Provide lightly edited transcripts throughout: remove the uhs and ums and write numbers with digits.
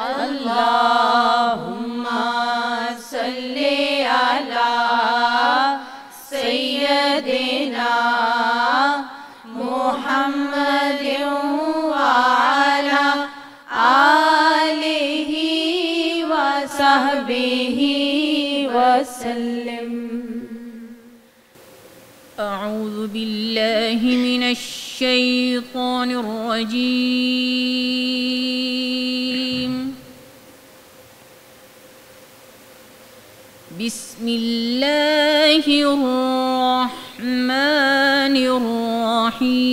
اللہم صلی علی سیدنا محمد وعلی آلہ وصحبہ وسلم۔ اعوذ باللہ من الشیطان الرجیم، بسم اللہ الرحمن الرحیم۔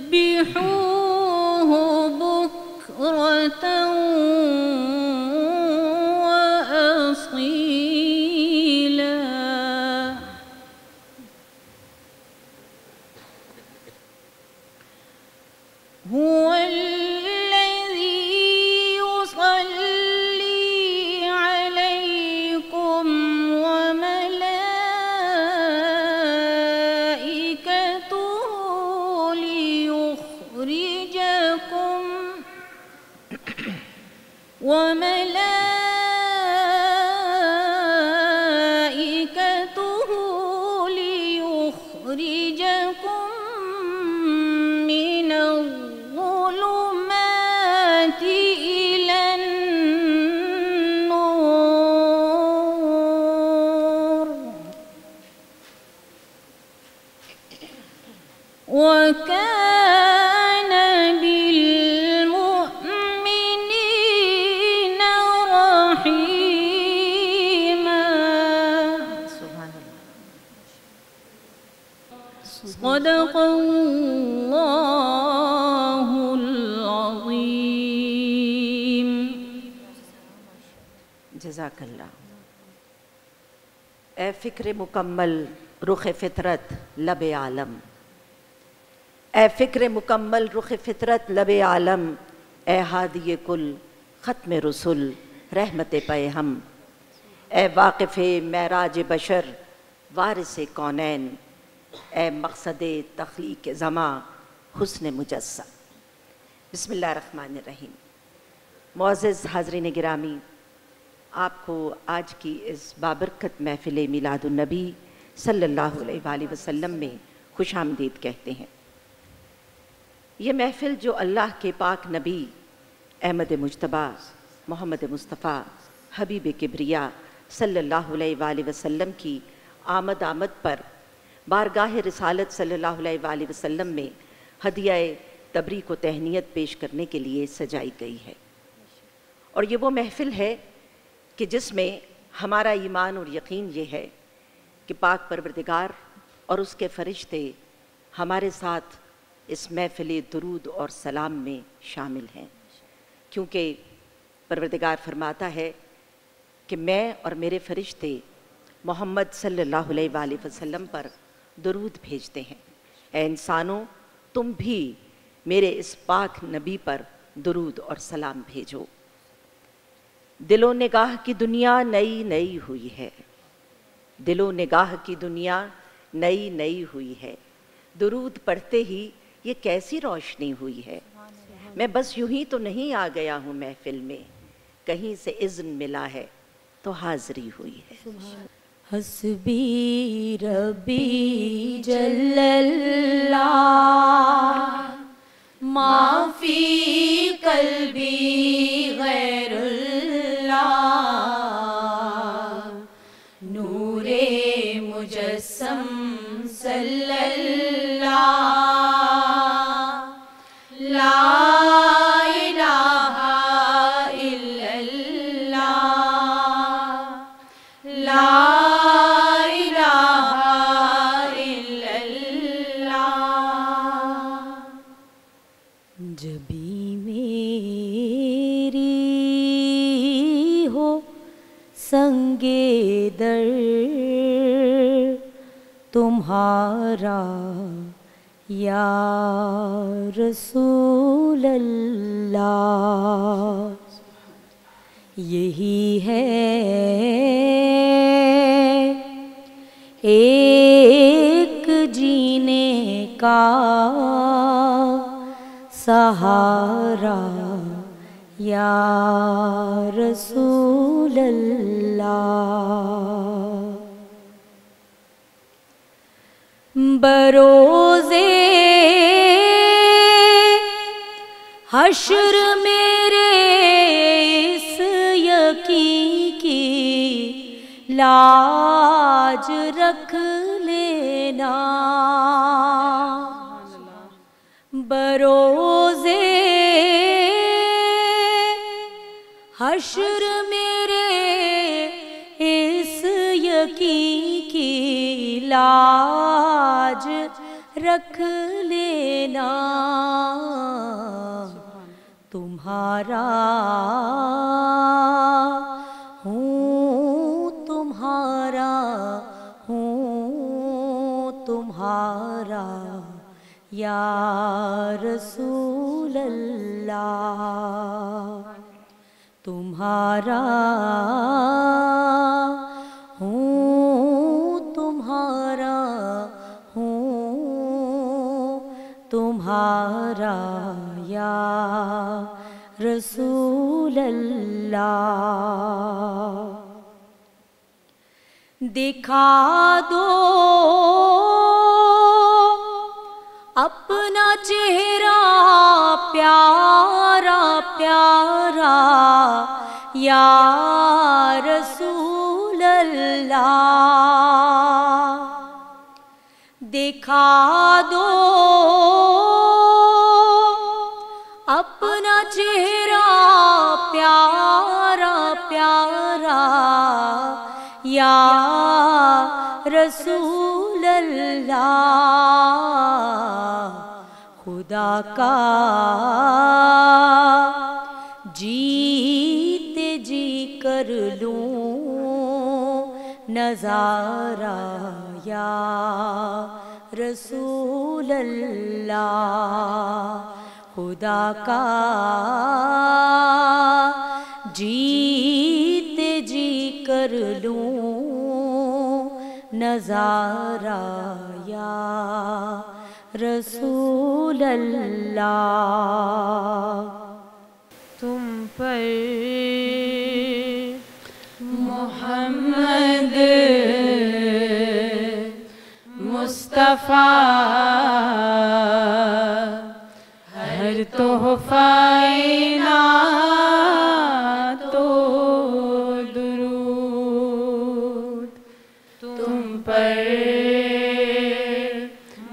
وسبحوه بكرة وأصيلا۔ هو الذي يصلي عليكم وملائكته ليخرجكم من الظلمات إلى النور، وكان بالمؤمنين رحيما۔ صدق اللہ العظیم۔ جزاک اللہ۔ اے فکر مکمل رخ فطرت لب عالم، اے فکر مکمل رخ فطرت لب عالم، اے ہادی کل ختم رسول رحمت پہ ہم، اے واقف معراج بشر وارث کونین، اے مقصد تخلیق زماں حسن مجسم۔ بسم اللہ الرحمن الرحیم۔ معزز حاضرین گرامی، آپ کو آج کی اس بابرکت محفل میلاد النبی صلی اللہ علیہ وآلہ وسلم میں خوش آمدید کہتے ہیں۔ یہ محفل جو اللہ کے پاک نبی احمد مجتبیٰ محمد مصطفیٰ حبیب کبریا صلی اللہ علیہ وآلہ وسلم کی آمد پر بارگاہ رسالت صلی اللہ علیہ وآلہ وسلم میں ہدیہ تبریک و تہنیت پیش کرنے کے لیے سجائی گئی ہے، اور یہ وہ محفل ہے کہ جس میں ہمارا ایمان اور یقین یہ ہے کہ پاک پروردگار اور اس کے فرشتے ہمارے ساتھ اس محفل درود اور سلام میں شامل ہیں، کیونکہ پروردگار فرماتا ہے کہ میں اور میرے فرشتے محمد صلی اللہ علیہ وآلہ وسلم پر درود بھیجتے ہیں۔ اے انسانوں، تم بھی میرے اس پاک نبی پر درود اور سلام بھیجو۔ دل و نگاہ کی دنیا نئی نئی ہوئی ہے، دل و نگاہ کی دنیا نئی نئی ہوئی ہے، درود پڑھتے ہی یہ کیسی روشنی ہوئی ہے۔ میں بس یوں ہی تو نہیں آ گیا ہوں محفل میں، کہیں سے اذن ملا ہے تو حاضری ہوئی ہے۔ حسبی ربی جل اللہ ما فی قلبی غیر اللہ، نور مجسم صلی اللہ، لا الہ الا اللہ، لا جبی میں تمہارا یا رسول اللہ، یہی ہے ایک جینے کا سہارا یا رسول اللہ۔ بروزے حشر میرے اس یقین کی لاج رکھ لینا، بروزے حشر میرے اس یقین کی لاج رکھ لینا، تمہارا ہوں تمہارا ہوں تمہارا یا رسول اللہ، تمہارا ہوں تمہارا ہوں تمہارا یا رسول اللہ۔ دکھا دو اپنا چہرہ پیارا پیارا یا رسول اللہ، دکھا دو اپنا چہرہ پیارا پیارا یا رسول اللہ، خدا کا جیتے جی کر لوں نظارہ یا رسول اللہ، خدا کا جیتے جی کر لوں نظارہ یا رسول اللہ۔ تم پر محمد مصطفیٰ ہر تحفہ عنایت و درود، تم پر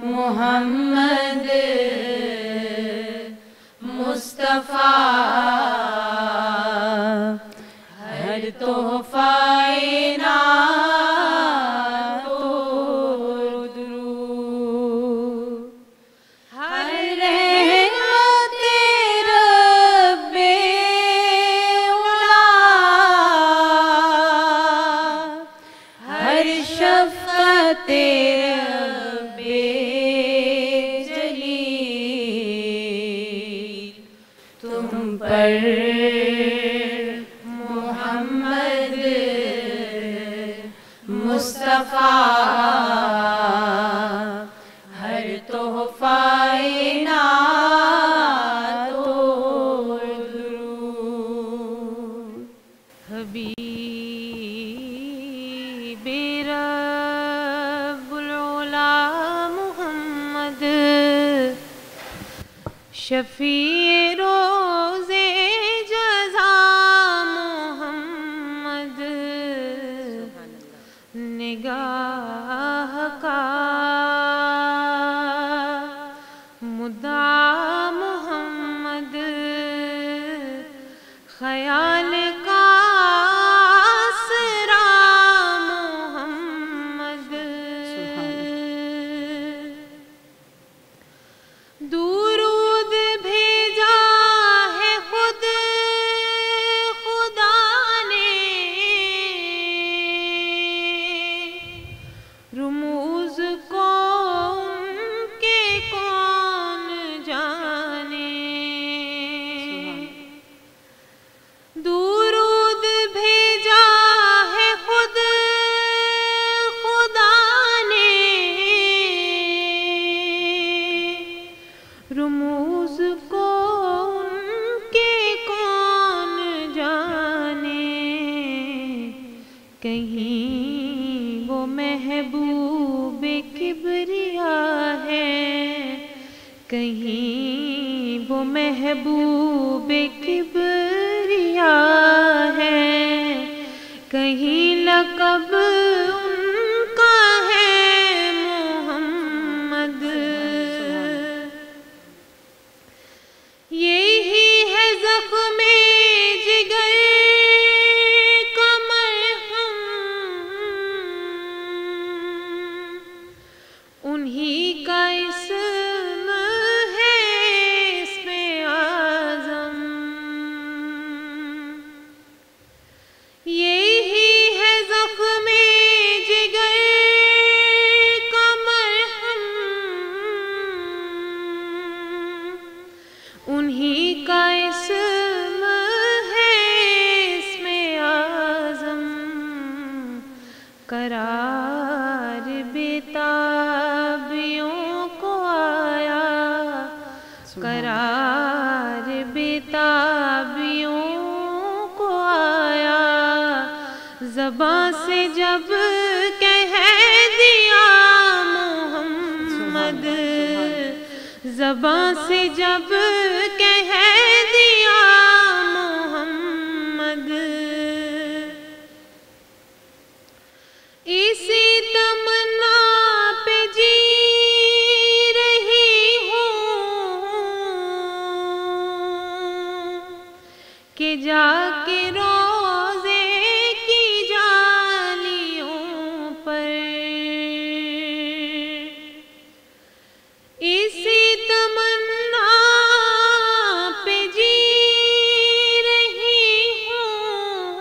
محمد مصطفیٰ ہر تحفہ عنایت و درود، ہر رحمت رب اولا، ہر شفقت رب جلیل، تم پر محمد مصطفیٰ ہر تحفہ عنایت و درود، حبیب رب العلا محمد، شفیع روز جزا محمد، نگاہ کا مدعا محمد، خیال کا آسرا محمد، درود بھیجا ہے خود خدا نے، رموز کو کہیں وہ محبوب کبریا ہے، کہیں وہ محبوب کبریا ہے، کہیں لقب ان کا ہے محمد۔ یہی ہے زخم جگر کا مرہم، انہی کا اسم ہے اسم اعظم۔ یہی ہے زخم جگر کا مرہم، انہی کا اسم ہے اسم اعظم۔ قرار بیتابیوں کو آیا، قرار بیتابیوں کو آیا، زباں سے جب کہہ دیا محمد، زباں سے جب کہہ دیا محمد، اسی تمنا پہ جی رہی ہوں کہ جا کے روزے کی جالیوں پر، اسی تمنا پہ جی رہی ہوں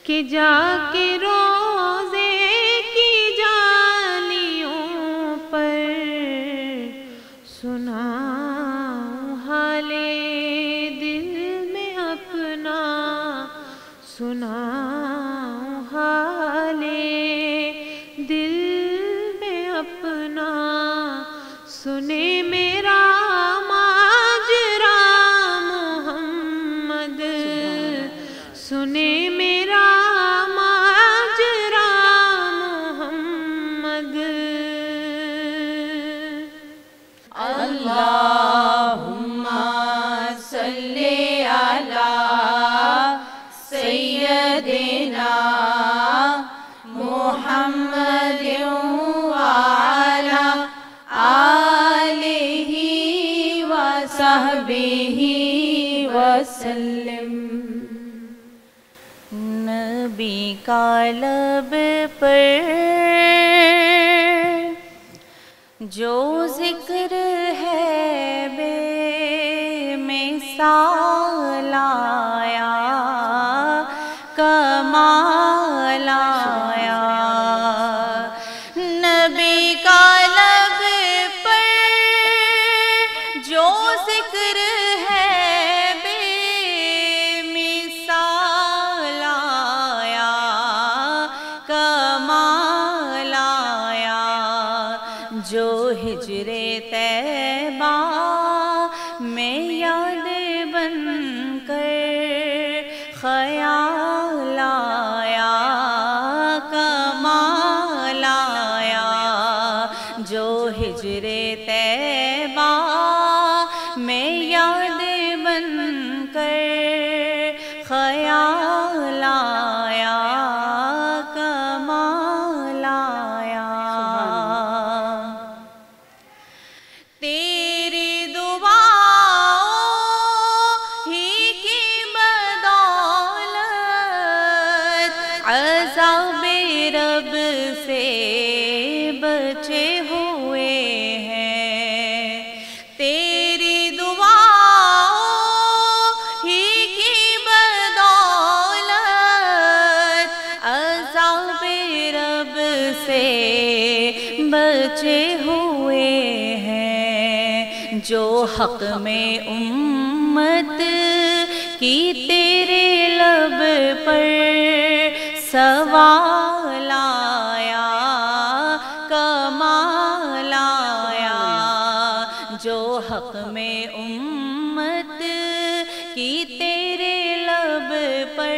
کہ جا کے روزے کی جالیوں پر سناؤں حال دل میں اپنا، سناؤں حال دل میں اپنا، سنے میرا ماجرا محمد، سنے میرا ماجرا محمد۔ اللہم صلی علی سیدنا محمد وعلی آلہ وصحبہ وسلم۔ نبی کا لب پر جو ذکر ہے بے مثال آیا، کمال آیا۔ نبی کا لب پر جو ذکر ہے بے مثال آیا، کمال آیا۔ جو ہجر طیبہ میں یاد بن کر خیال آیا، کمال آیا۔ جو ہجر طیبہ میں یاد بن کر خیال آیا، کمال آیا۔ تیری دعاؤں ہی کی بدولت عذاب رب سے بچے ہوئے ہیں، تیری دعاؤں ہی کی بدولت عذاب رب سے بچے ہوئے ہیں۔ جو حق میں امت کی تیرے لب پر سوال آیا، کمال آیا۔ جو حق میں امت کی تیرے لب پر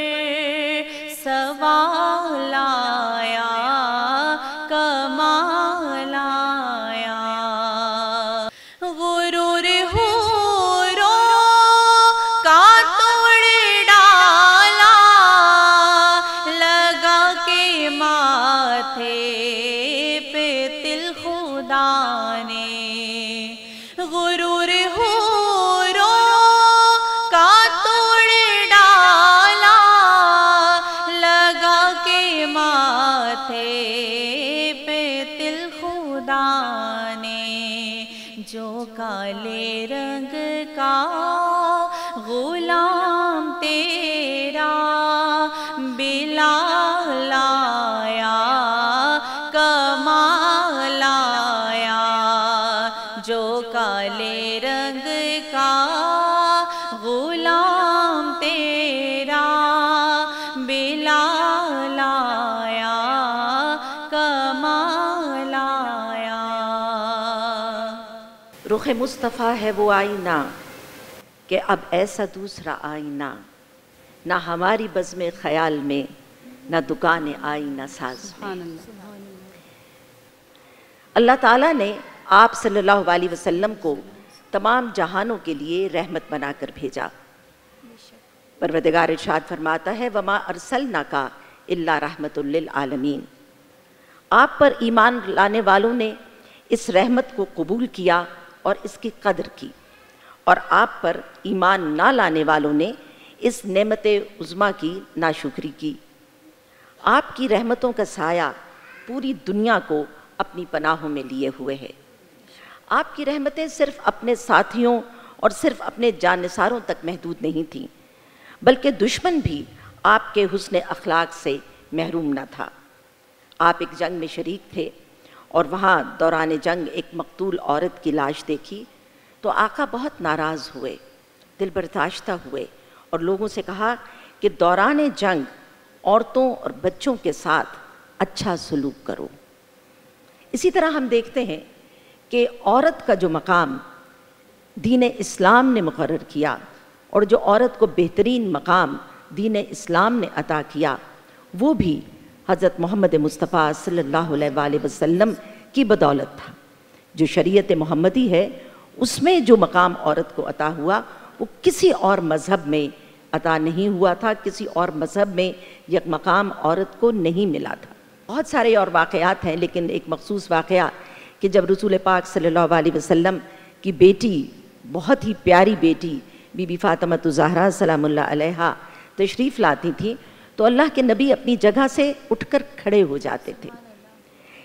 جو کالے رنگ کا غلام تیرا بلال آیا کمال آیا، جو کالے رنگ کا غلام تیرا بلال آیا کمال آیا۔ رخ مصطفیٰ ہے وہ آئینہ کہ اب ایسا دوسرا آئینہ، نہ ہماری بزم خیال میں نہ دکان آئینہ ساز میں۔ اللہ تعالیٰ نے آپ صلی اللہ علیہ وسلم کو تمام جہانوں کے لیے رحمت بنا کر بھیجا۔ پروردگار ارشاد فرماتا ہے وَمَا أَرْسَلْنَاكَ إِلَّا رَحْمَةٌ لِّلْعَالَمِينَ۔ آپ پر ایمان لانے والوں نے اس رحمت کو قبول کیا اور اس کی قدر کی، اور آپ پر ایمان نہ لانے والوں نے اس نعمت عظمیٰ کی ناشکری کی۔ آپ کی رحمتوں کا سایہ پوری دنیا کو اپنی پناہوں میں لیے ہوئے ہے۔ آپ کی رحمتیں صرف اپنے ساتھیوں اور صرف اپنے جانثاروں تک محدود نہیں تھیں، بلکہ دشمن بھی آپ کے حسن اخلاق سے محروم نہ تھا۔ آپ ایک جنگ میں شریک تھے اور وہاں دوران جنگ ایک مقتول عورت کی لاش دیکھی تو آقا بہت ناراض ہوئے، دل برداشتہ ہوئے اور لوگوں سے کہا کہ دوران جنگ عورتوں اور بچوں کے ساتھ اچھا سلوک کرو۔ اسی طرح ہم دیکھتے ہیں کہ عورت کا جو مقام دین اسلام نے مقرر کیا اور جو عورت کو بہترین مقام دین اسلام نے عطا کیا، وہ بھی حضرت محمد مصطفیٰ صلی اللہ علیہ وسلم کی بدولت تھا۔ جو شریعت محمدی ہے اس میں جو مقام عورت کو عطا ہوا وہ کسی اور مذہب میں عطا نہیں ہوا تھا، کسی اور مذہب میں یہ مقام عورت کو نہیں ملا تھا۔ بہت سارے اور واقعات ہیں، لیکن ایک مخصوص واقعہ کہ جب رسول پاک صلی اللہ علیہ وسلم کی بیٹی، بہت ہی پیاری بیٹی بی بی فاطمہ الزہرا سلام اللہ علیہا تشریف لاتی تھیں تو اللہ کے نبی اپنی جگہ سے اٹھ کر کھڑے ہو جاتے تھے۔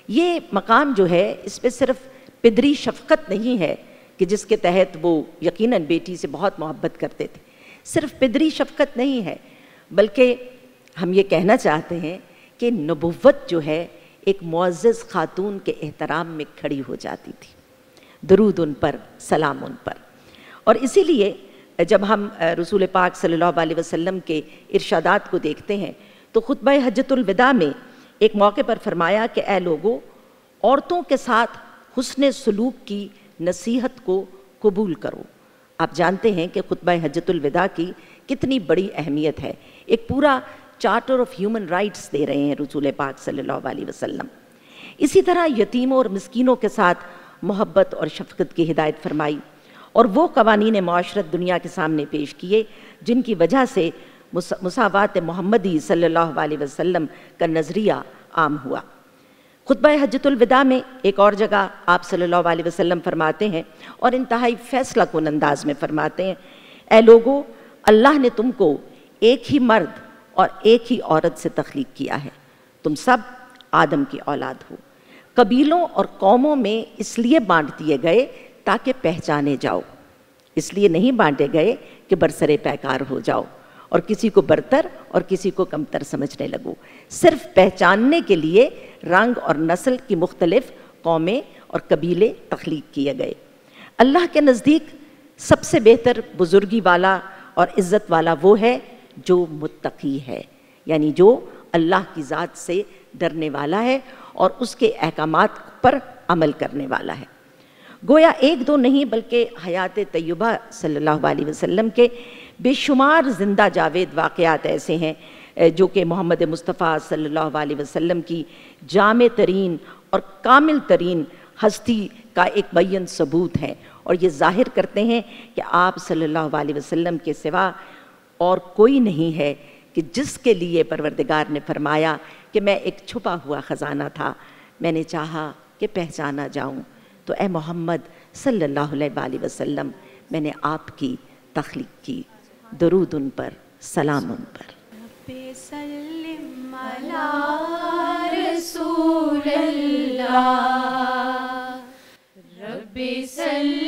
یہ مقام جو ہے اس پہ صرف پدری شفقت نہیں ہے کہ جس کے تحت وہ یقیناً بیٹی سے بہت محبت کرتے تھے، صرف پدری شفقت نہیں ہے، بلکہ ہم یہ کہنا چاہتے ہیں کہ نبوت جو ہے ایک معزز خاتون کے احترام میں کھڑی ہو جاتی تھی۔ درود ان پر، سلام ان پر۔ اور اسی لیے جب ہم رسول پاک صلی اللہ علیہ وسلم کے ارشادات کو دیکھتے ہیں تو خطبہ حجۃ الوداع میں ایک موقع پر فرمایا کہ اے لوگو، عورتوں کے ساتھ حسن سلوک کی نصیحت کو قبول کرو۔ آپ جانتے ہیں کہ خطبہ حجۃ الوداع کی کتنی بڑی اہمیت ہے، ایک پورا چارٹر آف ہیومن رائٹس دے رہے ہیں رسول پاک صلی اللہ علیہ وسلم۔ اسی طرح یتیموں اور مسکینوں کے ساتھ محبت اور شفقت کی ہدایت فرمائی اور وہ قوانین معاشرت دنیا کے سامنے پیش کیے جن کی وجہ سے مساوات محمدی صلی اللہ علیہ وسلم کا نظریہ عام ہوا۔ خطبہ حجۃ الوداع میں ایک اور جگہ آپ صلی اللہ علیہ وسلم فرماتے ہیں اور انتہائی فیصلہ کن انداز میں فرماتے ہیں، اے لوگو، اللہ نے تم کو ایک ہی مرد اور ایک ہی عورت سے تخلیق کیا ہے، تم سب آدم کی اولاد ہو۔ قبیلوں اور قوموں میں اس لیے بانٹ دیے گئے تاکہ پہچانے جاؤ، اس لیے نہیں بانٹے گئے کہ برسرے پیکار ہو جاؤ اور کسی کو برتر اور کسی کو کمتر سمجھنے لگو، صرف پہچاننے کے لیے رنگ اور نسل کی مختلف قومیں اور قبیلے تخلیق کیے گئے۔ اللہ کے نزدیک سب سے بہتر بزرگی والا اور عزت والا وہ ہے جو متقی ہے، یعنی جو اللہ کی ذات سے ڈرنے والا ہے اور اس کے احکامات پر عمل کرنے والا ہے۔ گویا ایک دو نہیں بلکہ حیات طیبہ صلی اللہ علیہ وسلم کے بے شمار زندہ جاوید واقعات ایسے ہیں جو کہ محمد مصطفیٰ صلی اللہ علیہ وسلم کی جامع ترین اور کامل ترین ہستی کا ایک بیان ثبوت ہے، اور یہ ظاہر کرتے ہیں کہ آپ صلی اللہ علیہ وسلم کے سوا اور کوئی نہیں ہے کہ جس کے لیے پروردگار نے فرمایا کہ میں ایک چھپا ہوا خزانہ تھا، میں نے چاہا کہ پہچانا جاؤں، تو اے محمد صلی اللہ علیہ وسلم میں نے آپ کی تخلیق کی۔ درود ان پر، سلام ان پر۔ سلم علی رسول اللہ، رب سلم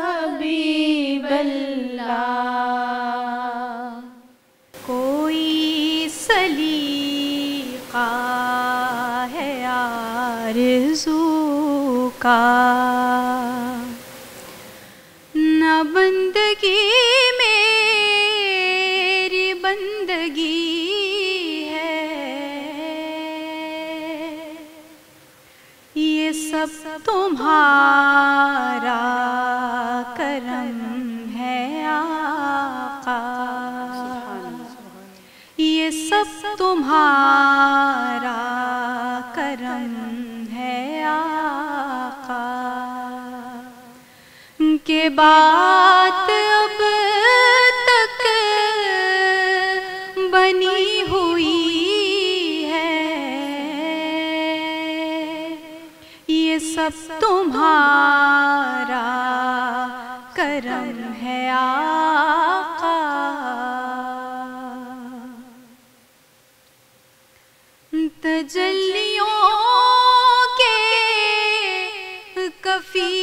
حبیب اللہ کوئی سلیقہ ہے آرزو کا نہ بندگی میری بندگی ہے یہ سب تمہارا کرم ہے آقا یہ سب تمہارا کرم ہے آقا کہ بات اب تک بنی ہوئی ہے یہ سب تمہارا کرم ہے آقا تجلیوں کے کفیل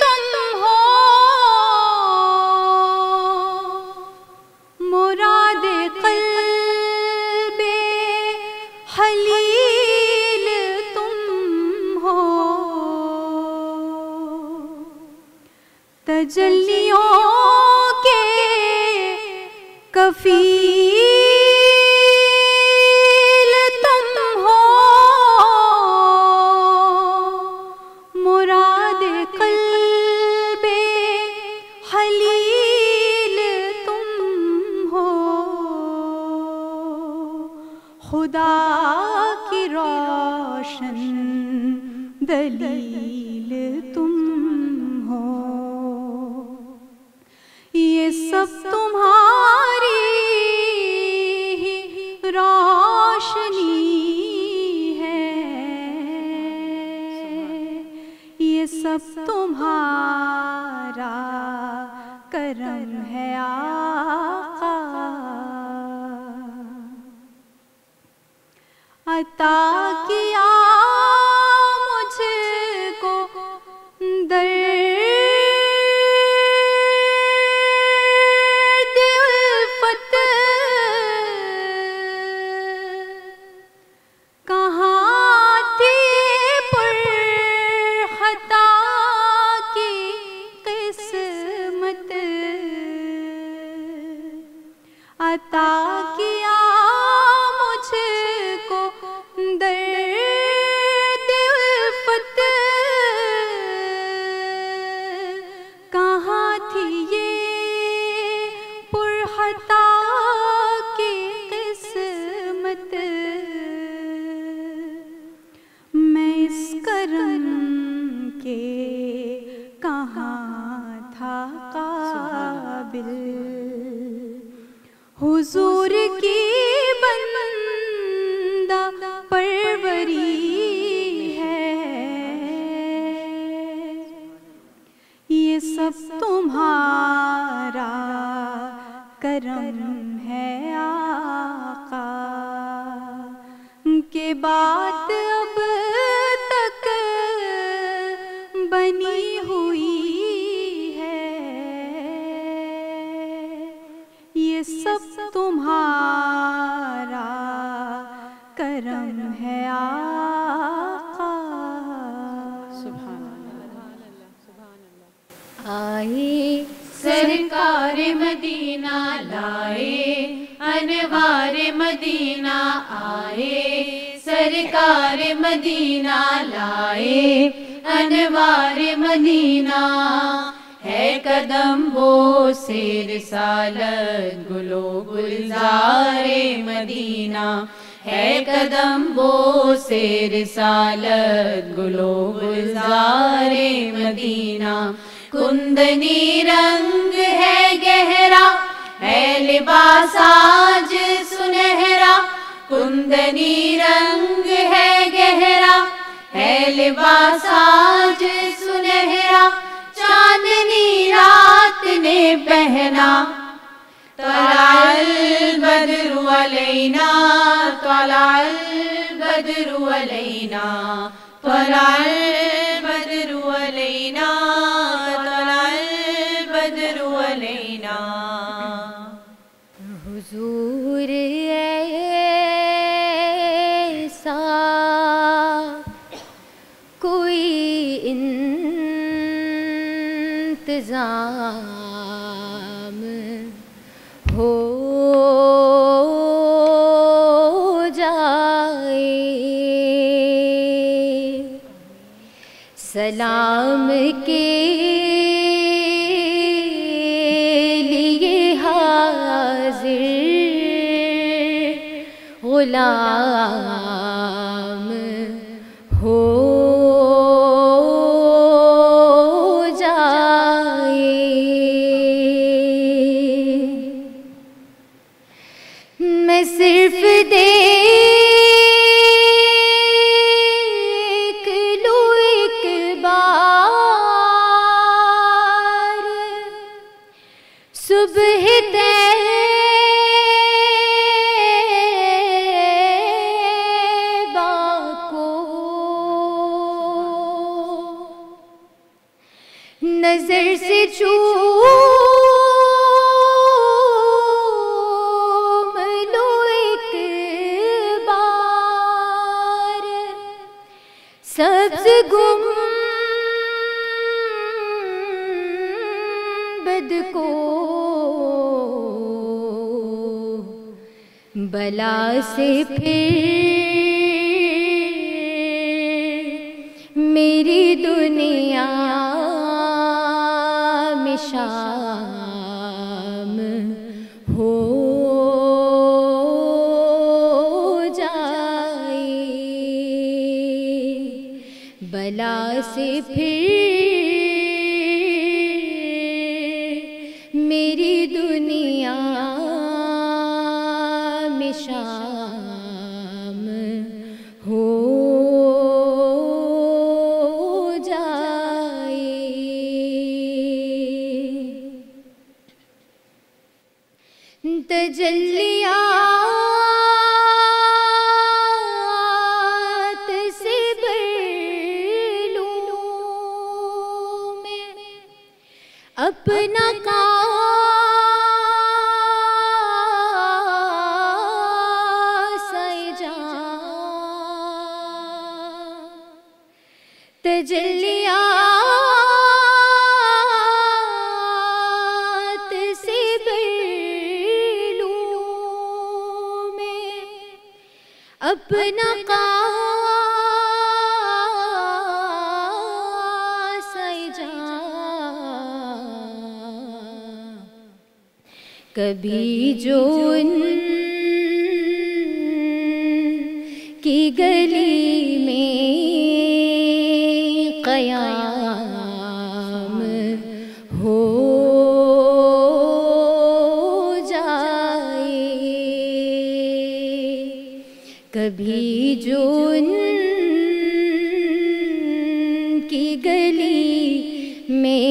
تم ہو مراد قلب حلیل تم ہو تجلیوں کے کفیل تم ہو مراد قلب حلیل تم ہو خدا کی روشن دلیل تم ہو یہ سب تمہاری ہی روشنی ہے یہ سب تمہارا کرم ہے آقا عطا کیا مجھ کو درد الفت کہاں تھی پر خطا کی قسمت عطا کیا مجھ کو درد الفت کہاں تھی یہ پر خطا کی قسمت میں اس کرم کے کہاں تھا قابل حضور کی بندہ پروری ہے یہ سب تمہارا کرم ہے آقا کہ بات اب تک بنی ہوئی ہے یہ سب تمہارا کرم ہے آقا آئے سرکار مدینہ لائے انوار مدینہ آئے سرکار مدینہ لائے انوار مدینہ ہے قدم بو سے رسالت گلو گلزار مدینہ ہے قدم بو سے رسالت گلو گلزار مدینہ کندنی رنگ ہے گہرا ہے لباس آج سنہرا کندنی رنگ ہے گہرا ہے لباس آج سنہرا چاندنی رات نے پہنا طلع البدر علینا طلع البدر علینا طلع البدر علينا طلع البدر علينا حضور ایسا کوئی انتظام ہو جائے سلام کے لیے حاضر غلام ہو جائے میں صرف دیکھ لوں ایک بار صبح طیبہ کو نظر سے چوم لوں ایک بار سبز گنبد کو بلا سے پھر میری دنیا میں شام ہو جائے بلا سے پھر میری دنیا میں شام ہو جائے تجلیات سے بھر لوں میں اپنا کاسہ جاں تجلیات سے بھر لوں میں اپنا کاسہ جاں کبھی جو ان کی گلی میں قیام ہو جائے کبھی جو ان کی گلی میں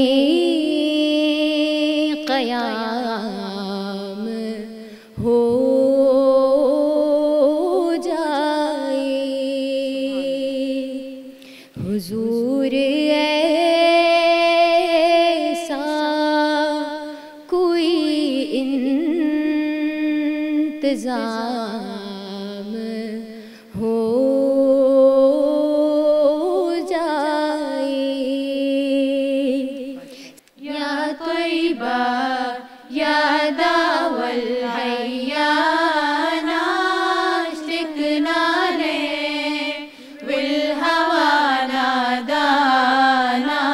قیام ہو جائے حضور ایسا کوئی انتظام ہو جائے یا طیبہ یا داوى الحيان اشتقنا لك والهوى نادانا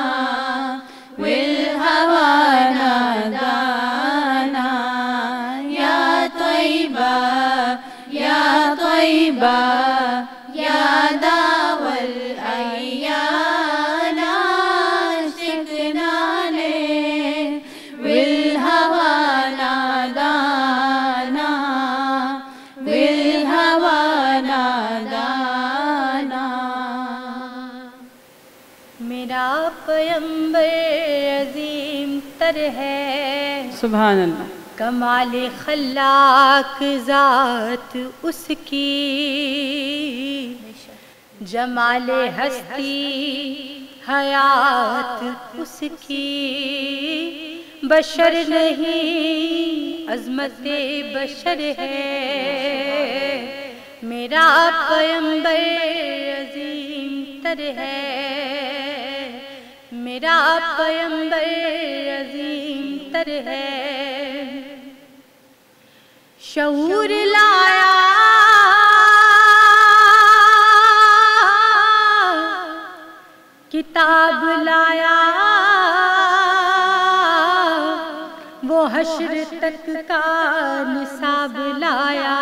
والهوى نادانا يا طيبة يا طيبة يا داوى الأيان اشتقنا لك والهوى نادانا والهوى نادانا میرا پیمبر عظیم تر ہے سبحان اللہ کمال خلاق ذات اس کی جمال ہستی حیات اس کی بشر نہیں عظمت بشر ہے، میرا پیمبر عظیم تر ہے، میرا پیمبر عظیم تر ہے، شعور لایا کتاب لایا، وہ حشر تک کا نصاب لایا،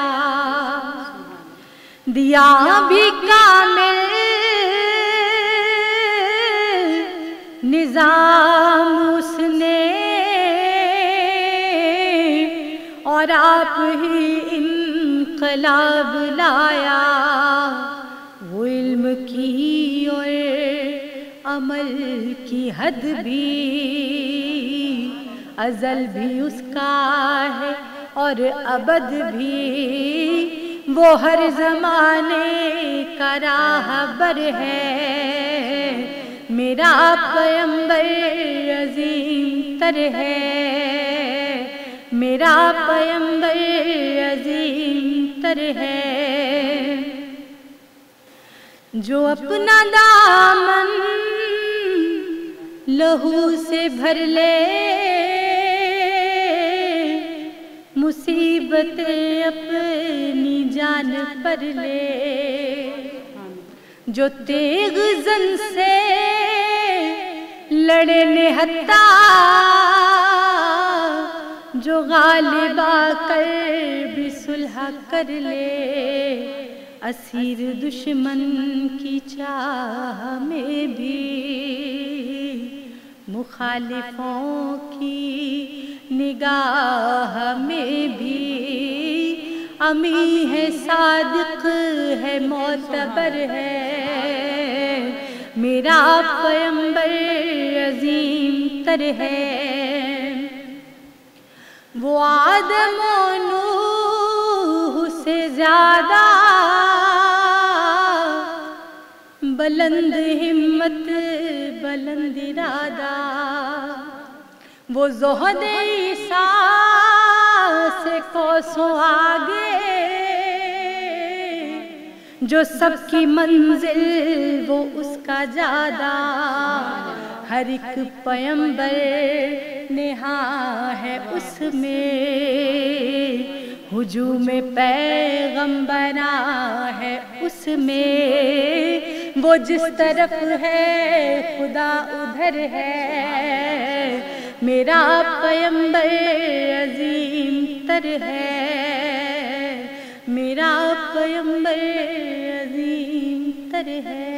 دیا بھی کامل نظام اس نے، اور آپ ہی انقلاب لایا، وہ علم کی اور عمل کی حد بھی ازل بھی اس کا ہے اور ابد بھی، وہ ہر زمانے کا راہبر ہے، میرا پیمبر عظیم تر ہے، میرا پیمبر عظیم تر ہے، جو اپنا دامن لہو سے بھر لے، مصیبتیں اپنی جان پر لے، جو تیغ زن سے لڑے نہتا، جو غالب آ کر بھی صلح کر لے، اسیر دشمن کی چاہ میں بھی مخالفوں کی نگاہ میں بھی، امی ہے صادق ہے معتبر ہے، میرا پیمبر عظیم تر ہے، وہ آدم و نوح سے زیادہ بلند ہمت بلند ارادہ، وہ زہد عیسیٰ سے کوسوں آگے، جو سب کی منزل وہ اس کا جادہ، ہر ایک پیمبر نہاں ہے اس میں، ہجوم پیغمبراں ہے اس میں، وہ جس طرف ہے خدا ادھر ہے، میرا پیمبر عظیم تر ہے، میرا پیمبر عظیم تر ہے۔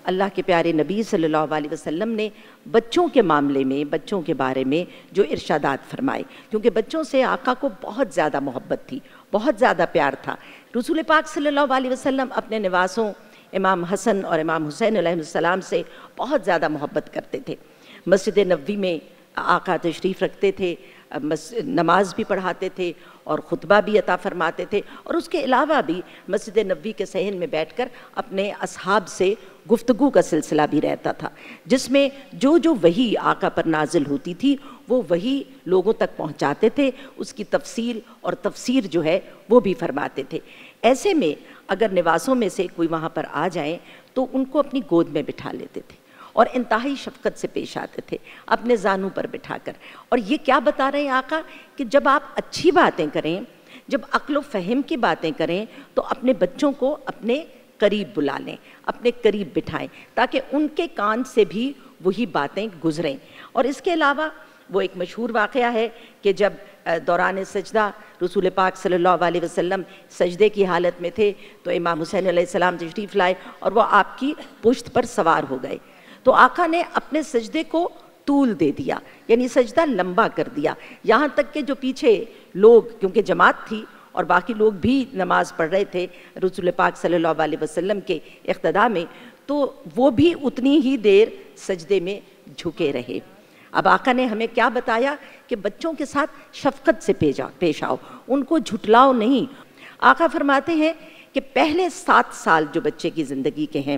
اللہ کے پیارے نبی صلی اللہ علیہ وسلم نے بچوں کے معاملے میں، بچوں کے بارے میں جو ارشادات فرمائے، کیونکہ بچوں سے آقا کو بہت زیادہ محبت تھی، بہت زیادہ پیار تھا۔ رسول پاک صلی اللہ علیہ وسلم اپنے نواسوں امام حسن اور امام حسین علیہ السلام سے بہت زیادہ محبت کرتے تھے۔ مسجد نبوی میں آقا تشریف رکھتے تھے، نماز بھی پڑھاتے تھے اور خطبہ بھی عطا فرماتے تھے، اور اس کے علاوہ بھی مسجد نبوی کے صحن میں بیٹھ کر اپنے اصحاب سے گفتگو کا سلسلہ بھی رہتا تھا، جس میں جو جو وحی آقا پر نازل ہوتی تھی وہ وحی لوگوں تک پہنچاتے تھے، اس کی تفصیل اور تفسیر جو ہے وہ بھی فرماتے تھے۔ ایسے میں اگر نواسوں میں سے کوئی وہاں پر آ جائیں تو ان کو اپنی گود میں بٹھا لیتے تھے اور انتہائی شفقت سے پیش آتے تھے اپنے زانوں پر بٹھا کر، اور یہ کیا بتا رہے ہیں آقا کہ جب آپ اچھی باتیں کریں، جب عقل و فہم کی باتیں کریں تو اپنے بچوں کو اپنے قریب بلا لیں، اپنے قریب بٹھائیں تاکہ ان کے کان سے بھی وہی باتیں گزریں۔ اور اس کے علاوہ وہ ایک مشہور واقعہ ہے کہ جب دوران سجدہ رسول پاک صلی اللہ علیہ وسلم سجدے کی حالت میں تھے تو امام حسین علیہ السلام تشریف لائے اور وہ آپ کی پشت پر سوار ہو گئے، تو آقا نے اپنے سجدے کو طول دے دیا، یعنی سجدہ لمبا کر دیا، یہاں تک کہ جو پیچھے لوگ، کیونکہ جماعت تھی اور باقی لوگ بھی نماز پڑھ رہے تھے رسول پاک صلی اللہ علیہ وسلم کے اقتداء میں، تو وہ بھی اتنی ہی دیر سجدے میں جھکے رہے۔ اب آقا نے ہمیں کیا بتایا کہ بچوں کے ساتھ شفقت سے پیش آؤ، ان کو جھٹلاؤ نہیں۔ آقا فرماتے ہیں کہ پہلے 7 سال جو بچے کی زندگی کے ہیں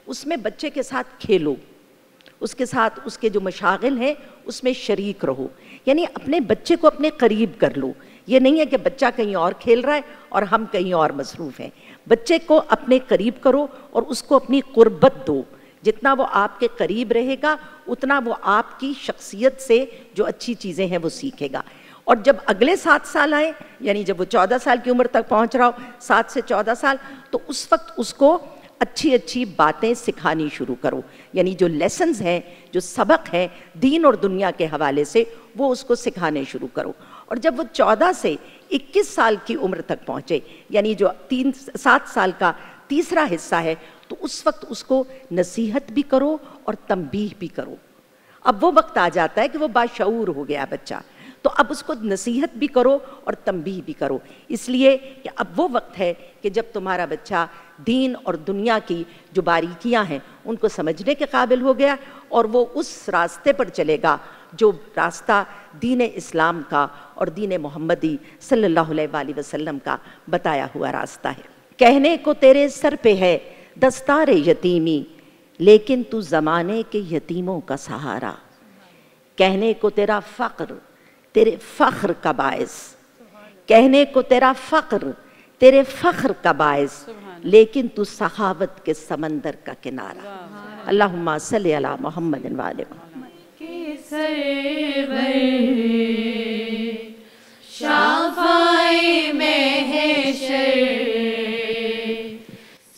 اس میں بچے کے ساتھ کھیلو، اس کے ساتھ اس کے جو مشاغل ہیں اس میں شریک رہو، یعنی اپنے بچے کو اپنے قریب کر لو۔ یہ نہیں ہے کہ بچہ کہیں اور کھیل رہا ہے اور ہم کہیں اور مصروف ہیں، بچے کو اپنے قریب کرو اور اس کو اپنی قربت دو۔ جتنا وہ آپ کے قریب رہے گا اتنا وہ آپ کی شخصیت سے جو اچھی چیزیں ہیں وہ سیکھے گا۔ اور جب اگلے 7 سال آئیں، یعنی جب وہ 14 سال کی عمر تک پہنچ رہا ہو، 7 سے 14 سال، تو اس وقت اس کو اچھی اچھی باتیں سکھانی شروع کرو، یعنی جو لیسنز ہیں، جو سبق ہیں دین اور دنیا کے حوالے سے، وہ اس کو سکھانے شروع کرو۔ اور جب وہ 14 سے 21 سال کی عمر تک پہنچے، یعنی جو 7 سال کا تیسرا حصہ ہے، تو اس وقت اس کو نصیحت بھی کرو اور تنبیہ بھی کرو۔ اب وہ وقت آ جاتا ہے کہ وہ باشعور ہو گیا بچہ، تو اب اس کو نصیحت بھی کرو اور تنبیہ بھی کرو، اس لیے کہ اب وہ وقت ہے کہ جب تمہارا بچہ دین اور دنیا کی جو باریکیاں ہیں ان کو سمجھنے کے قابل ہو گیا، اور وہ اس راستے پر چلے گا جو راستہ دین اسلام کا اور دین محمدی صلی اللہ علیہ وآلہ وسلم کا بتایا ہوا راستہ ہے۔ کہنے کو تیرے سر پہ ہے دستار یتیمی، لیکن تو زمانے کے یتیموں کا سہارا۔ کہنے کو تیرا فقر تیرے فخر کا باعث، کہنے کو تیرا فقر تیرے فخر کا باعث، لیکن تو سخاوت کے سمندر کا کنارہ۔ اللہم صلی علی محمد وآل محمد۔ کے سرور شافعی محشر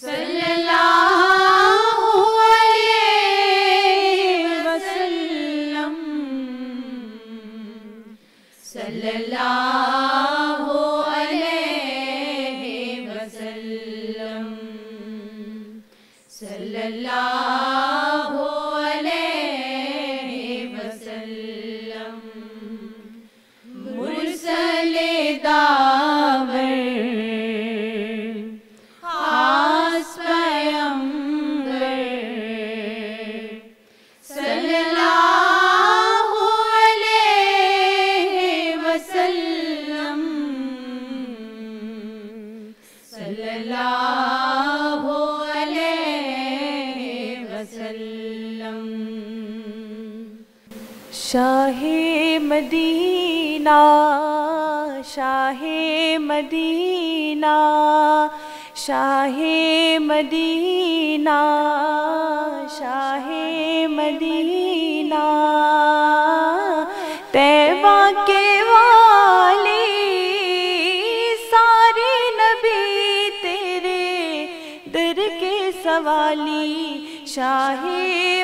صلی اللہ علیہ وسلم، صلی اللہ علیہ وسلم، صلی اللہ علیہ وسلم، مرسل داور خاص پیغمبر صلی اللہ علیہ وسلم، صلی اللہ علیہ وسلم۔ شاہ مدینہ، شاہ مدینہ، شاہ مدینہ، شاہ مدینہ، طیبہ کے والی سارے نبی تیرے در کے سوالی، شاہ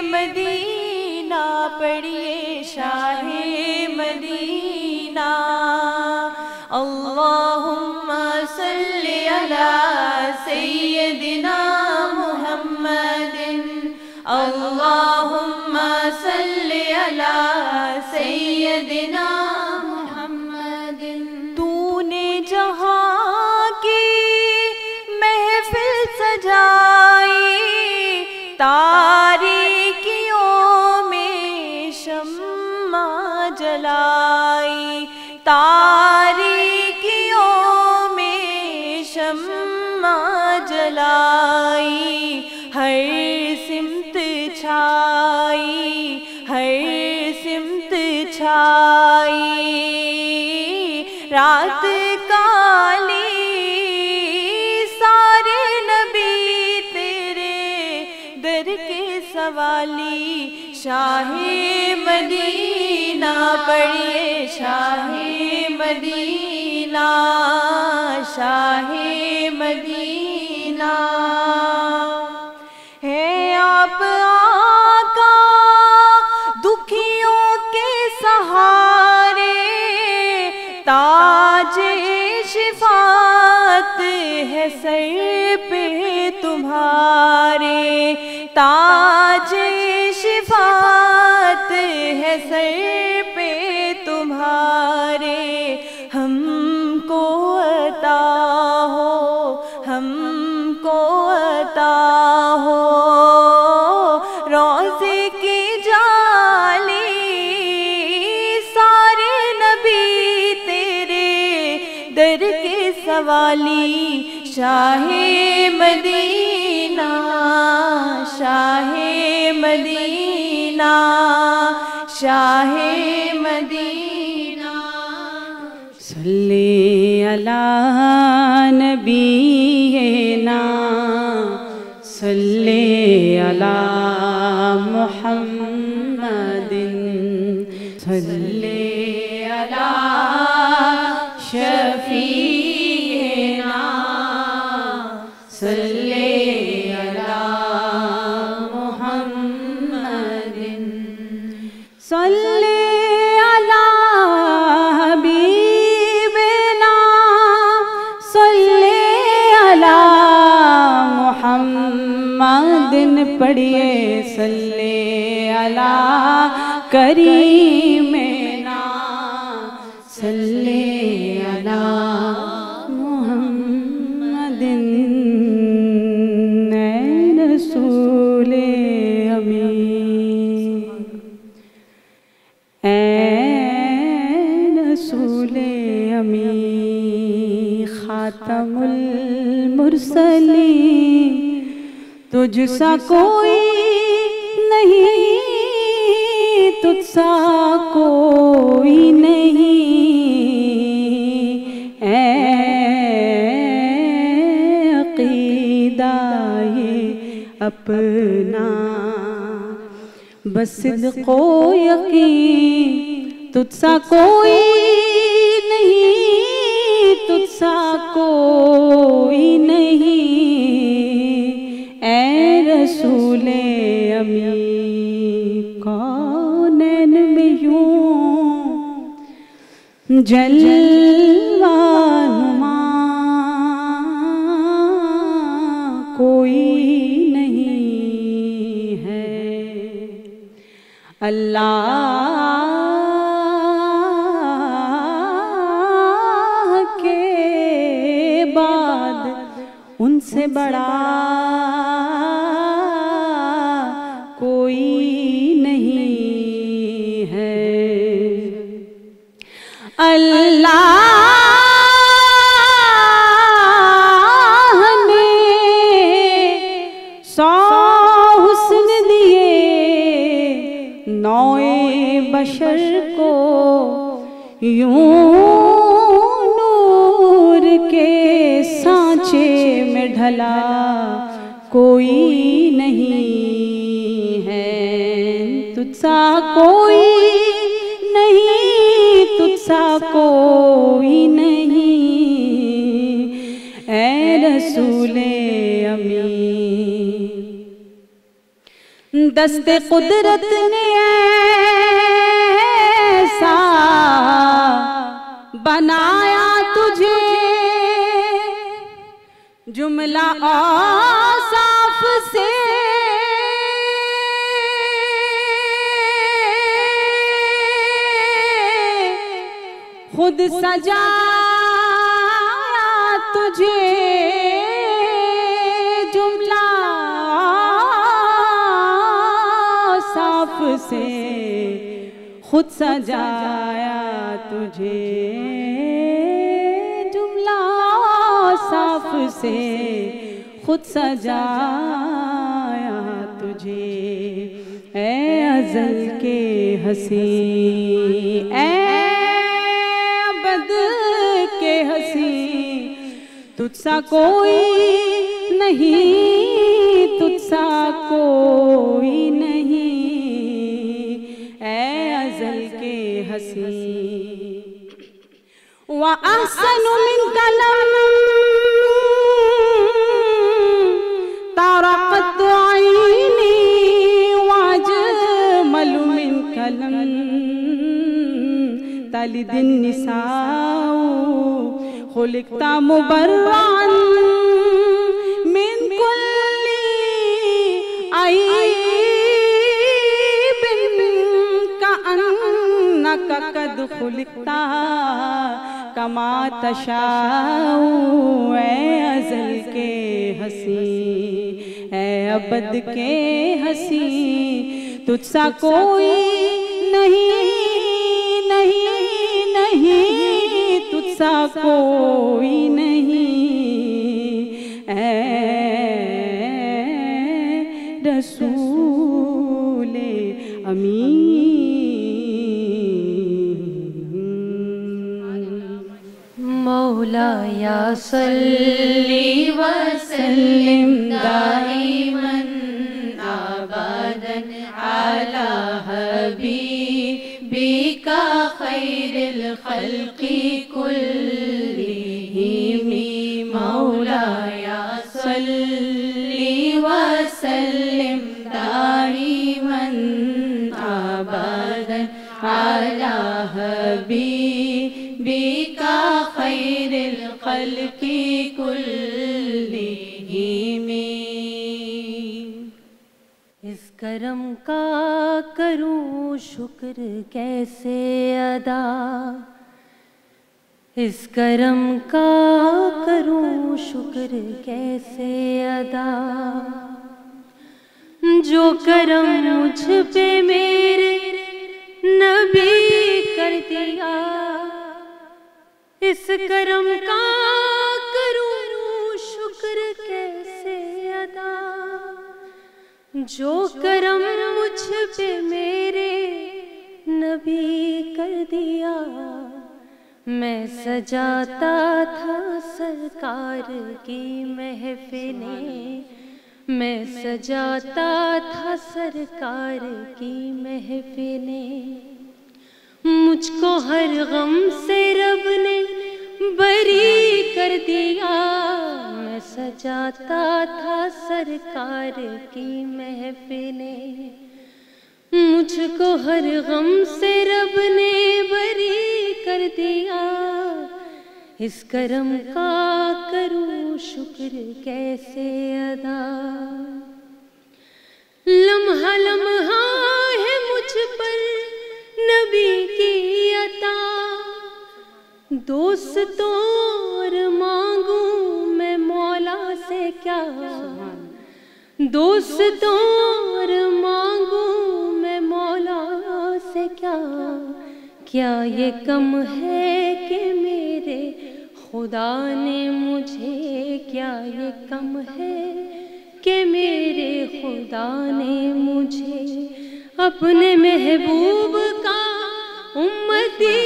مدینہ پڑھیے شاہ مدینہ۔ اللہم صلی علی سیدنا محمد، اللہم صلی علی سیدنا محمد۔ تو نے جہاں کی محفل سجائی، تاریکیوں میں شمع جلائی، تاریکیوں میں شمع جلائی، ہر سمت چھائی، ہر سمت چھائی، رات کالی سارے نبی تیرے در کے سوالی، شاہ مدینہ پڑھیے شاہ مدینہ، شاہ مدینہ۔ ہے آپ آقا دکھیوں کے سہارے، تاج شفاعت ہے سر پہ تمہارے، تاج شفاعت ہے سر پہ تمہارے، ہم کو عطا ہو، ہم کو عطا ہو، روضے کی جالی سارے نبی تیرے در کے سوالی شاہ مدینہ شاہ مدینہ شاہ مدینہ صلی علی نبینا صلی علی محمد صلی علی شفیعنا صلی علی محمد صلی علی حبیبنا صلی علی محمد پڑھیے صلی علی کریمنا صلی علی محمد اے رسول امین اے رسول امین خاتم المرسلین تجھ سا کوئی نہیں تجھ سا کوئی نہیں اے عقیدہ یہ اپنا بس صدق و یقین تجھ سا کوئی نہیں تجھ سا کوئی نہیں اے رسول امین کونین میں یوں جلوہ نما کوئی نہیں ہے اللہ کے بعد ان سے بڑا کوئی نہیں ہے اللہ نے 100 حسن دیے نوع بشر کو یوں نور کے سانچے میں ڈھلا کوئی نہیں ہے تجھ سا کوئی نہیں تجھ سا کوئی نہیں اے رسول امین دست قدرت نے ایسا بنایا تجھے جملہ اوصاف سے خود سجایا تجھے جملہ صاف سے خود سجایا تجھے جملہ صاف سے خود سجایا تجھے اے ازل کے حسین اے ابد کے حسین تجھ سا کوئی نہیں تجھ سا کوئی نہیں اے ازل کے حسین وَأَحْسَنُ مِنْكَ لَمْ طَرَقَتْ عَيْنِي وَأَجْمَلُ مِنْكَ لَمْ تَلِدِ النِّسَاءُ خُلِقْتَ مُبَرَّعًا مِنْ كُلِّ عَيْبٍ كَأَنَّكَ قَدْ خُلِقْتَ کما تشاء اے ازل کے حسین اے ابد کے حسین تجھ سا کوئی نہیں نہیں نہیں تجھ سا کوئی نہیں مولایا صلی وسلم دائماً ابداً علی حبیبک خیر الخلق کلہم مولایا صلی وسلم دائماً ابداً علی حبیبک خیر الخلق کلہم۔ اس کرم کا کروں شکر کیسے ادا، اس کرم کا کروں شکر کیسے ادا، جو کرم مجھ پہ میرے نبی کر دیا، اس کرم کا کروں شکر کیسے ادا، جو کرم مجھ پہ میرے نبی کر دیا۔ میں سجاتا تھا سرکار کی محفلیں، میں سجاتا تھا سرکار کی محفلیں، مجھ کو ہر غم سے رب نے بری کر دیا۔ میں سجاتا تھا سرکار کی محفلیں، مجھ کو ہر غم سے رب نے بری کر دیا۔ اس کرم کا کروں شکر کیسے ادا، لمحہ لمحہ ہے مجھ پر نبی کی عطا، دوستوں اور مانگوں میں مولا سے کیا، دوستوں اور مانگوں میں مولا سے کیا، کیا یہ کم ہے کہ میرے خدا نے مجھے، کیا یہ کم ہے کہ میرے خدا نے مجھے اپنے محبوب کا امتی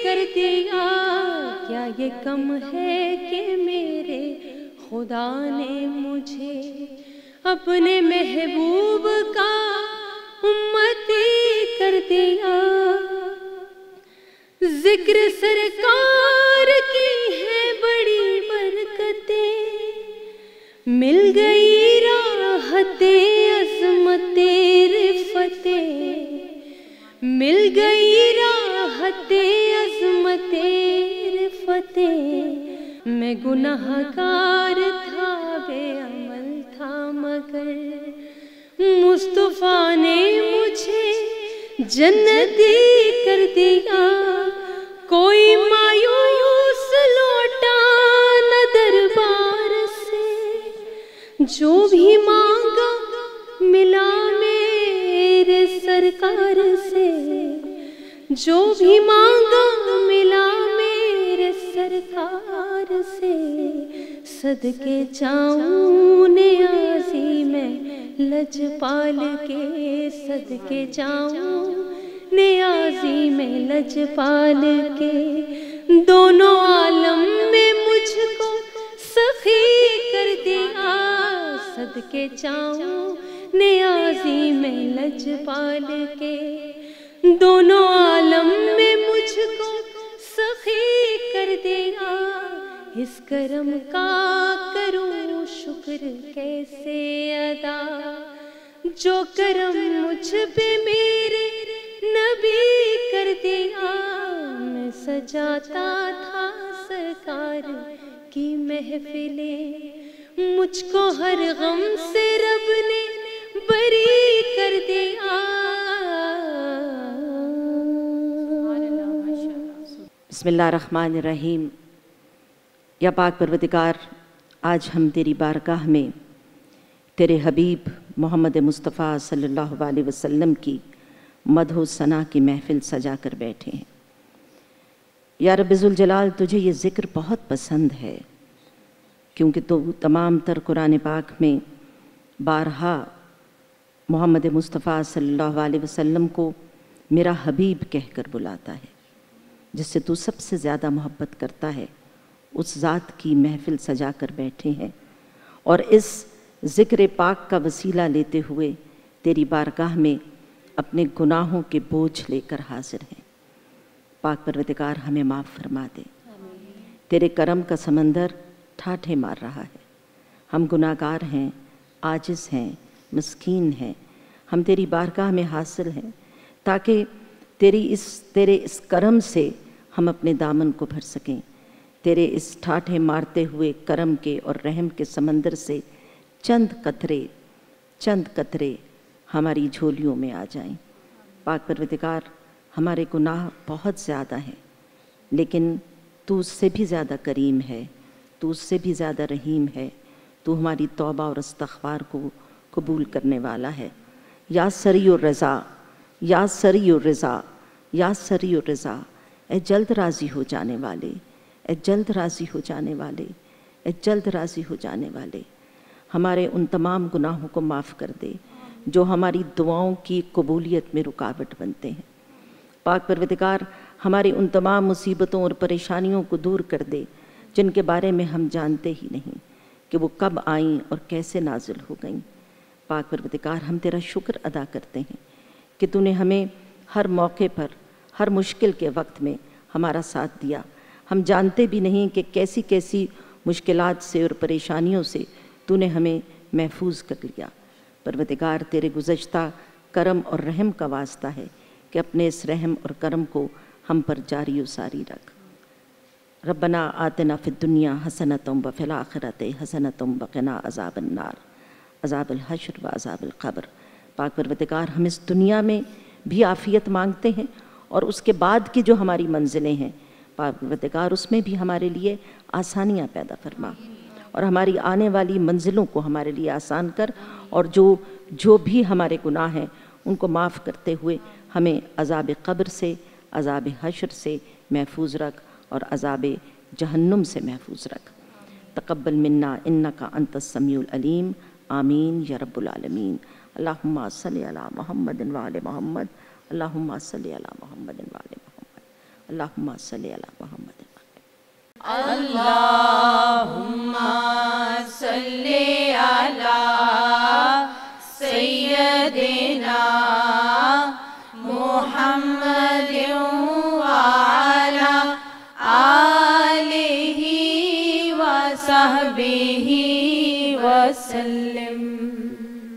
کر دیا۔ کیا یہ کم ہے کہ میرے خدا نے مجھے اپنے محبوب کا امتی کر دیا۔ ذکر سرکار کی ہے بڑی برکتیں، مل گئی راحت عظمت رفتیں، مل گئی راحت عظمت رفتیں، میں گناہگار تھا بے عمل تھا مگر مصطفیٰ نے مجھے جنتی کر دیا۔ کوئی مایوس لوٹا نہ دربار سے، جو بھی مانگا ملا میرے سرکار سے، جو بھی مانگا ملا میرے سرکار سے، صدقے جاؤں نیازی میں لجپال کے، صدقے جاؤں نیازی میں لجپال کے، دونوں عالم میں مجھ کو سخی کر دیا۔ صدقے جاؤں نیازی میں لجپال کے، دونوں عالم میں مجھ کو سخی کر دیا۔ اس کرم کا کروں شکر کیسے ادا، جو کرم مجھ پہ میرے نبی کر دیا۔ میں سجاتا تھا سرکار کی محفلیں، مجھ کو ہر غم سے رب نے بری کر دیا۔ بسم اللہ الرحمن الرحیم۔ یا پاک پروردگار، آج ہم تیری بارگاہ میں تیرے حبیب محمد مصطفیٰ صلی اللہ علیہ وسلم کی مدح و ثنا کی محفل سجا کر بیٹھے ہیں۔ یا رب ذوالجلال، تجھے یہ ذکر بہت پسند ہے، کیونکہ تو تمام تر قرآن پاک میں بارہا محمد مصطفیٰ صلی اللہ علیہ وسلم کو میرا حبیب کہہ کر بلاتا ہے۔ جس سے تو سب سے زیادہ محبت کرتا ہے اس ذات کی محفل سجا کر بیٹھے ہیں اور اس ذکر پاک کا وسیلہ لیتے ہوئے تیری بارگاہ میں اپنے گناہوں کے بوجھ لے کر حاضر ہیں۔ پاک پروردگار ہمیں معاف فرما دے۔ تیرے کرم کا سمندر ٹھاٹھے مار رہا ہے، ہم گناہگار ہیں، عاجز ہیں، مسکین ہیں، ہم تیری بارگاہ میں حاصل ہیں تاکہ تیرے اس کرم سے ہم اپنے دامن کو بھر سکیں، تیرے اس ٹھاٹھے مارتے ہوئے کرم کے اور رحم کے سمندر سے چند قطرے ہماری جھولیوں میں آ جائیں۔ پاک پروردگار، ہمارے گناہ بہت زیادہ ہیں، لیکن تو اس سے بھی زیادہ کریم ہے، تو اس سے بھی زیادہ رحیم ہے، تو ہماری توبہ اور استغفار کو قبول کرنے والا ہے۔ یا سری الرضا، یا سری الرضا، یا سری الرضا، اے جلد راضی ہو جانے والے، اے جلد راضی ہو جانے والے، اے جلد راضی ہو جانے والے، ہمارے ان تمام گناہوں کو معاف کر دے جو ہماری دعاؤں کی قبولیت میں رکاوٹ بنتے ہیں۔ پاک پروردگار، ہماری ان تمام مصیبتوں اور پریشانیوں کو دور کر دے جن کے بارے میں ہم جانتے ہی نہیں کہ وہ کب آئیں اور کیسے نازل ہو گئیں۔ پاک پروردگار، ہم تیرا شکر ادا کرتے ہیں کہ تو نے ہمیں ہر موقع پر، ہر مشکل کے وقت میں ہمارا ساتھ دیا۔ ہم جانتے بھی نہیں کہ کیسی کیسی مشکلات سے اور پریشانیوں سے تو نے ہمیں محفوظ کر لیا۔ پروردگار، تیرے گزشتہ کرم اور رحم کا واسطہ ہے کہ اپنے اس رحم اور کرم کو ہم پر جاری و ساری رکھ۔ ربنا آتنا فی الدنیا حسنۃ وفی الآخرۃ حسنۃ وقنا عذاب النار، عذاب الحشر و عذاب القبر۔ پاک پروردگار، ہم اس دنیا میں بھی عافیت مانگتے ہیں اور اس کے بعد کی جو ہماری منزلیں ہیں پاک پروردگار، اس میں بھی ہمارے لیے آسانیاں پیدا فرما اور ہماری آنے والی منزلوں کو ہمارے لیے آسان کر، اور جو بھی ہمارے گناہ ہیں ان کو معاف کرتے ہوئے ہمیں عذاب قبر سے، عذاب حشر سے محفوظ رکھ اور عذاب جہنم سے محفوظ رکھ۔ تقبل منا انکا انت السمیع العلیم، آمین یا رب العالمین۔ اللہم صلی علی محمد وعلی محمد، اللہم صلی علی محمد وعلی محمد، اللہم صلی علی محمد۔ اللہم صلی علی سیدنا محمد وعلی آلہ وصحبہ وسلم۔